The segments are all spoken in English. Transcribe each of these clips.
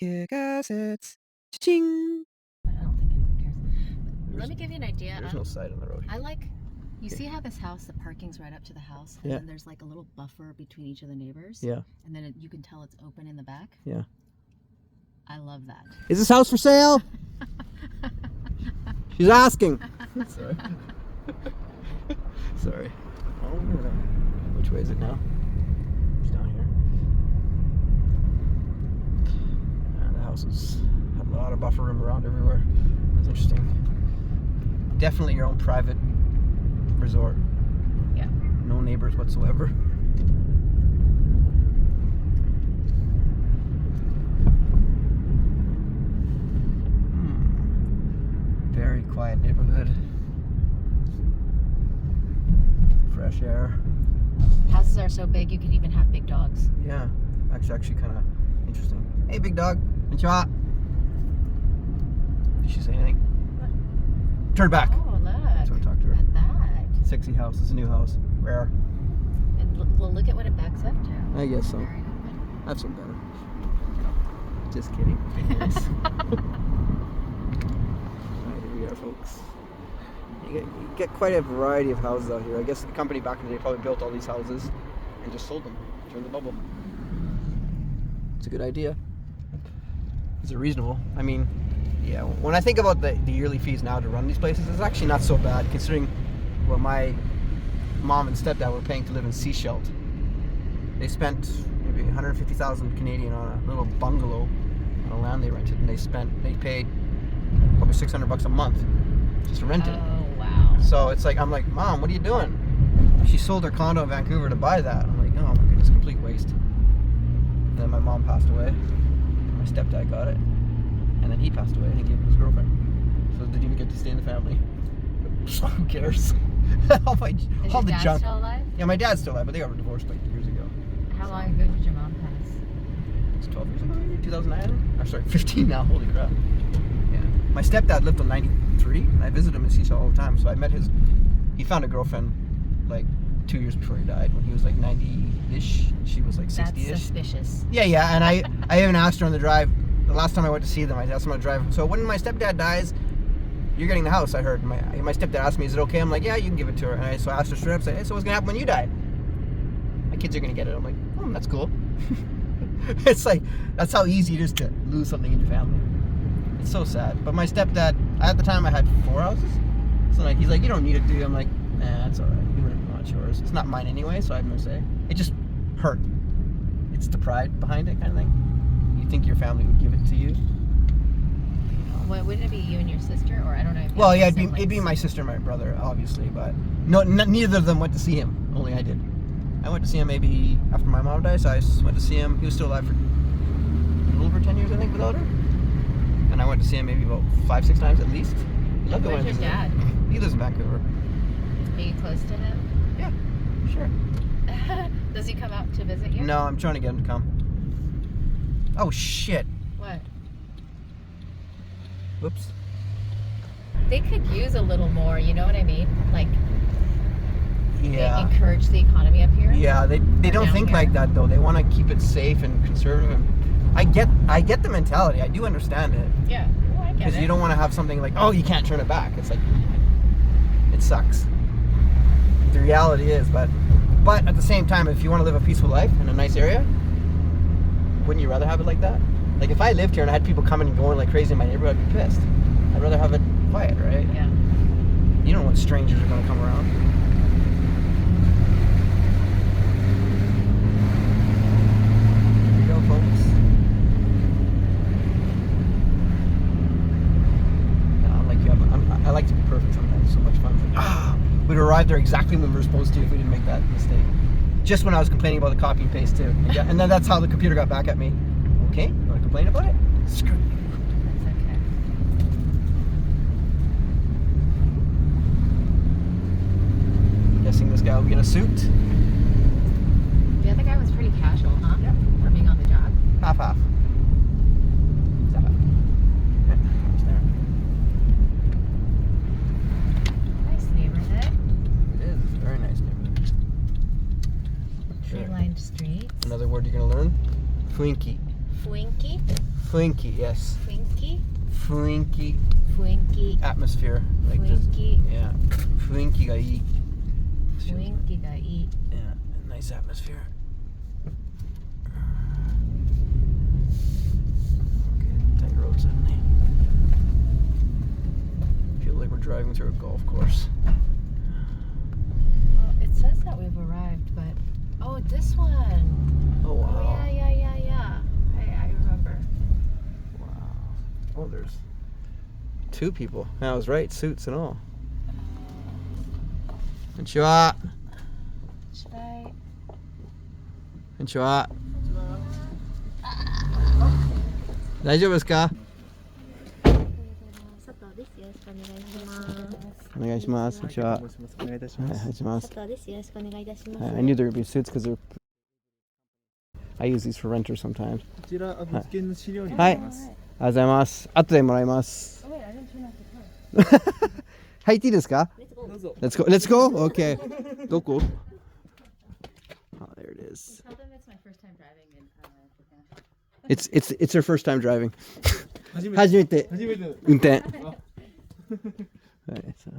KICKASSETS. Cha-ching! I don't think anyone cares. Let me give you an idea. There's no side on the road. I like, you see how this house, the parking's right up to the house, and Yeah. then there's like a little buffer between each of the neighbors. Yeah. And then you can tell it's open in the back. Yeah. I love that. Is this house for sale? She's asking. Sorry. Sorry. Oh, which way is it now? It's down here. The houses have a lot of buffer room around everywhere. That's interesting. Definitely your own private resort. Yeah. No neighbors whatsoever. Very quiet neighborhood. Fresh air. Houses are so big you can even have big dogs. Yeah, actually kind of interesting. Hey, big dog. Konnichiwa. Did she say anything? What? Turn back. Oh, look. That's what I talked to her. At that. Sexy house. It's a new house. Rare. And well, look at what it backs up to. I guess so. Very open. I've seen better. Just kidding. Right, here we are, folks. You get quite a variety of houses out here. I guess the company back in the day probably built all these houses and just sold them during the bubble. It's a good idea. Is it reasonable? I mean, yeah, when I think about the yearly fees now to run these places, it's actually not so bad considering what my mom and stepdad were paying to live in Seashell. They spent maybe 150,000 Canadian on a little bungalow on a land they rented, and they paid probably $600 a month just to rent it. Oh, wow. So it's like, I'm like, Mom, what are you doing? She sold her condo in Vancouver to buy that. I'm like, oh my goodness, complete waste. And then my mom passed away. My stepdad got it. And then he passed away and he gave it to his girlfriend. So didn't even get to stay in the family. So who cares? all Is the your dad junk. still alive? Yeah, my dad's still alive, but they got divorced like years ago. How long ago did your mom pass? It's 12 years ago, maybe? 2009? I'm sorry, 15 now. Holy crap. Yeah. My stepdad lived till 93, and I visited him in Seashell all the time. So I met he found a girlfriend like 2 years before he died when he was like 90-ish. She was like 60-ish. That's suspicious. Yeah, and I even asked her on the drive, the last time I went to see them, I asked him on the drive, so when my stepdad dies, you're getting the house, I heard. My stepdad asked me, is it okay? I'm like, yeah, you can give it to her. And so I asked her straight up, said, hey, so what's going to happen when you die? My kids are going to get it. I'm like, oh, that's cool. It's like, that's how easy it is to lose something in your family. It's so sad. But my stepdad, at the time I had 4 houses. So like, he's like, you don't need it, do you? I'm like, nah, it's all right. You wouldn't want yours. It's not mine anyway, so I have no say. It just hurt. It's the pride behind it kind of thing. You think your family would give it to you. Well, wouldn't it be you and your sister, or I don't know if you Well, have yeah, siblings? it'd be my sister and my brother, obviously, but neither of them went to see him. Only I did. I went to see him maybe after my mom died, so I went to see him. He was still alive for a little over 10 years, I think, without her. And I went to see him maybe about 5-6 times at least. He loved it when I Where's your visited. dad? He lives in Vancouver. Are you close to him? Yeah, sure. Does he come out to visit you? No, I'm trying to get him to come. Oh, shit. What? Whoops. They could use a little more, you know what I mean? Like, Yeah. they encourage the economy up here. Yeah, they don't down think here. like that though. They want to keep it safe and conservative. And I get the mentality. I do understand it Yeah. Well, I get because it. you don't want to have something like, oh, you can't turn it back. It's like, it sucks. The reality is, but at the same time, if you want to live a peaceful life in a nice area, wouldn't you rather have it like that? Like if I lived here and I had people coming and going like crazy in my neighborhood, I'd be pissed. I'd rather have it quiet, right? Yeah. You don't know what strangers are going to come around. Here we go, folks. No, I'm like you. I like to be perfect sometimes. It's so much fun. We'd arrive there exactly when we were supposed to if we didn't make that mistake. Just when I was complaining about the copy and paste too. And then that's how the computer got back at me. Okay, you want to complain about it? Screw you. That's okay. Guessing this guy will be in a suit. The other guy was pretty casual, huh? Yeah. For being on the job. Half. Is that half? Okay, almost there. Nice neighborhood. It is. It's a very nice neighborhood. Tree-lined streets. Another word you're going to learn? Flinky. Flinky. Funky, yes. Funky? Funky Funky. atmosphere. Like just, Funky. yeah. Funky ga ii. Funky ga ii. Yeah, nice atmosphere. Okay, tight road suddenly. Feel like we're driving through a golf course. Well, it says that we've arrived, but oh, this one. Oh wow. Oh yeah. I remember. Wow. Oh, there's 2 people. I was right, suits and all. Konnichiwa. Should I? Konnichiwa. 大丈夫ですか？佐藤です。よろしくお願いします。お願いします。こんにちは。お願いいたしはい、おます。願いします。佐藤です。よろしくお願いいたします。I knew there would be suits because I use these for renters sometimes. こちら物件の資料には。ないります。ありがとうございます。後でもらいます。入っていいですか？どうぞ。 Let's go. Let's go. Okay. どこ？ Oh, there it is. Tell them it's my first time driving in Japan. It's her first time driving. 初めて。初めて初めて。運転。あ Right, so.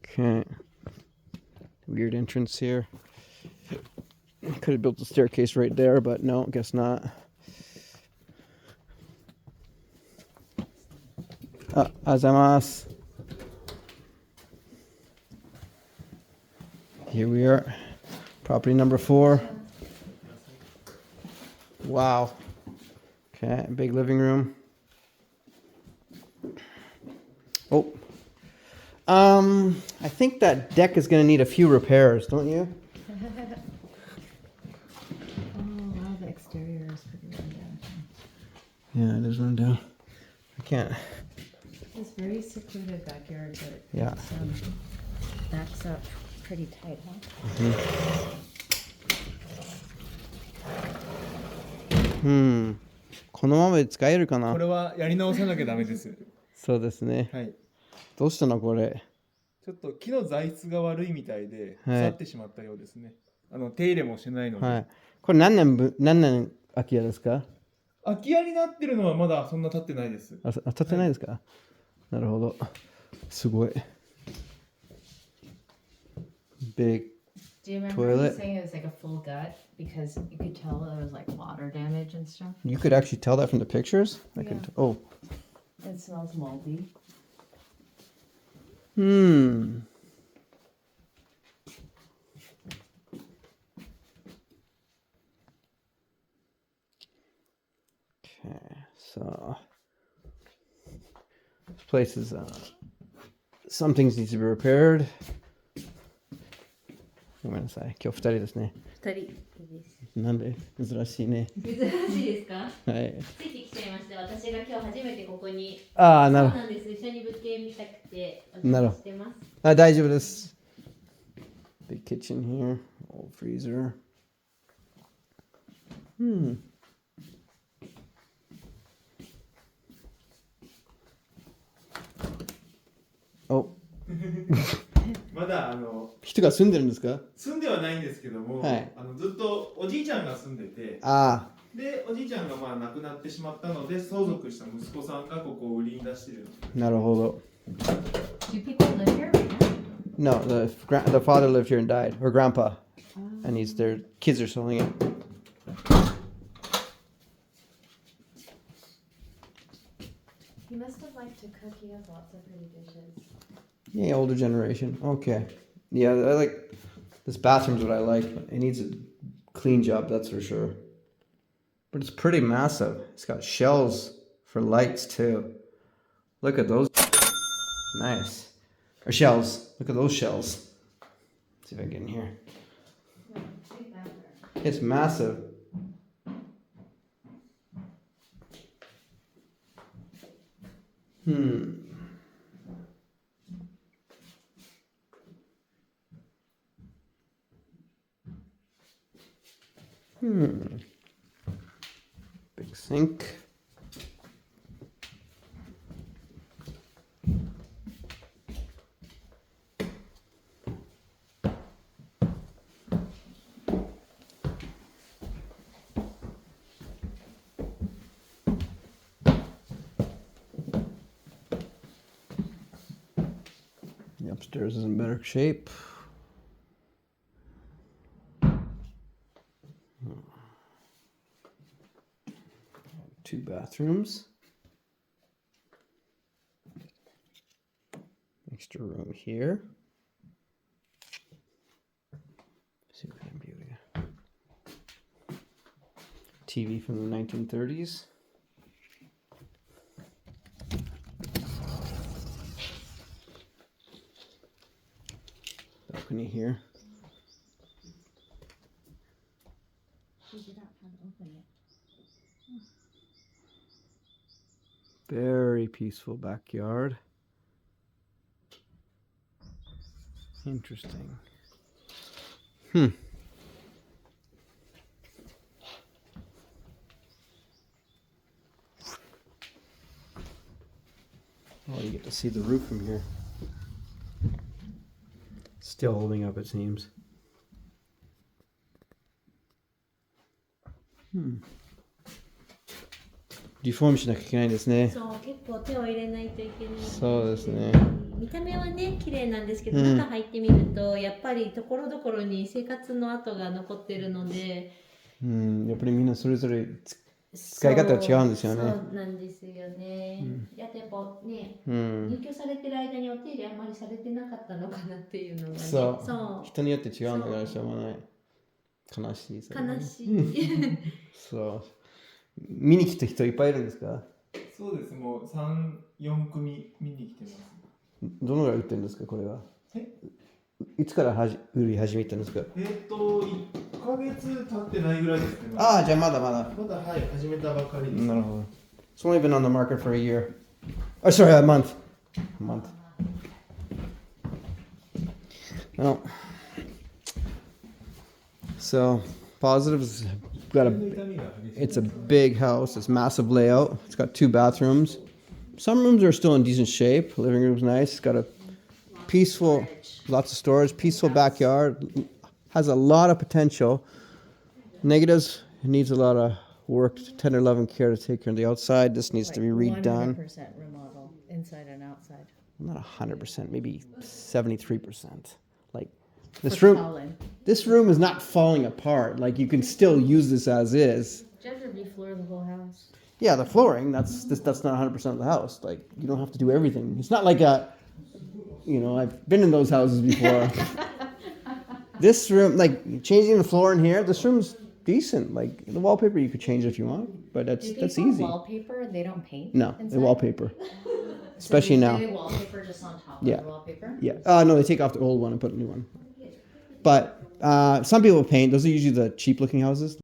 Okay. Weird entrance here. Could have built a staircase right there, but no, guess not. Azaimasu. Here we are. Property number 4. Wow. Okay, big living room. Oh. I think that deck is going to need a few repairs, don't you? Oh wow, the exterior is pretty run down. Yeah, it is run down. I can't. It's very secluded backyard, but Yeah. backs up pretty tight, huh? このままで使えるかな？これはやり直さなきゃダメです。そうですね。はい。どうしたのこれ？ちょっと木の材質が悪いみたいではい腐ってしまったようですね。手入れもしないので。はい。これ何年空き家ですか？空き家になってるのはまだそんな経ってないです。経ってないですか？なるほど。すごい。Big Do you remember toilet. you saying it was like a full gut because you could tell there was like water damage and stuff? You could actually tell that from the pictures? I Yeah. can oh. It smells moldy. Okay, so this place is some things need to be repaired. ごめんなさい。今日2人ですね。2人です。なんで珍しいね。珍しいですか？はい。ついてきちゃいました。私が今日初めてここに。ああ、なるほそうなんです。一緒に物件見たくておなるほど邪魔してます。ど。あ、大丈夫です。Big kitchen here, old freezer. Oh. まだ人が住んでるんですか？住んではないんですけども、はい、ずっとおじいちゃんが住んでて、でおじいちゃんが亡くなってしまったので相続した息子さんがここを売りに出している。なるほど。Do people live here right now? No, the father lived here and died, or grandpa, and their kids are selling it. He must have liked to cook. He has lots of pretty dishes. Yeah, older generation. Okay. Yeah, I like this bathroom's what I like. It needs a clean job, that's for sure. But it's pretty massive. It's got shelves for lights too. Look at those. Nice. Or shelves. Look at those shelves. Let's see if I can get in here. It's massive. Big sink. Upstairs is in better shape. Two bathrooms. Extra room here. See what I'm doing. TV from the 1930s. Balcony here. Very peaceful backyard. Interesting. Oh, you get to see the roof from here. Still holding up, it seems.リフォームしなきゃいけないですね。そう、結構手を入れないといけない。そうですね。見た目はね、綺麗なんですけど、中入ってみると、やっぱりところどころに生活の跡が残ってるので、やっぱりみんなそれぞれ使い方が違うんですよね。そうなんですよね。やっぱね、入居されてる間にお手入れあんまりされてなかったのかなっていうのがね。そう。人によって違うんだからしょうがない。悲しいですね。悲しい。そう。見に来た人いっぱいいるんですか？そうです、もう3、4組見に来てます。どのぐらい売ってるんですか、これは？いつから売り始めたんですか？1ヶ月経ってないぐらいですね。ああ、じゃあまだまだ。まだ、はい、始めたばかりです。なるほど。It's only been on the market for a year. Oh, sorry, a month. A month. Well, so positives got it's a big house. It's massive layout. It's got 2 bathrooms. Some rooms are still in decent shape. Living room's nice. It's got a peaceful, lots of storage, peaceful backyard. Has a lot of potential. Negatives, it needs a lot of work, tender love and care to take care of the outside. This needs to be redone. 100% remodel, inside and outside. Not 100%, maybe 73%. Like this room is not falling apart. Like you can still use this as is. Did you have to refloor the whole house? Yeah, the flooring, that's not 100% of the house. Like you don't have to do everything. It's not like I've been in those houses before. This room, like changing the floor in here, this room's decent. Like the wallpaper you could change if you want, but that's easy. Wallpaper and they don't paint? No, inside? the wallpaper. Especially now. They wallpaper just on top of Yeah. the wallpaper? Yeah. No, they take off the old one and put a new one. But some people paint. Those are usually the cheap looking houses.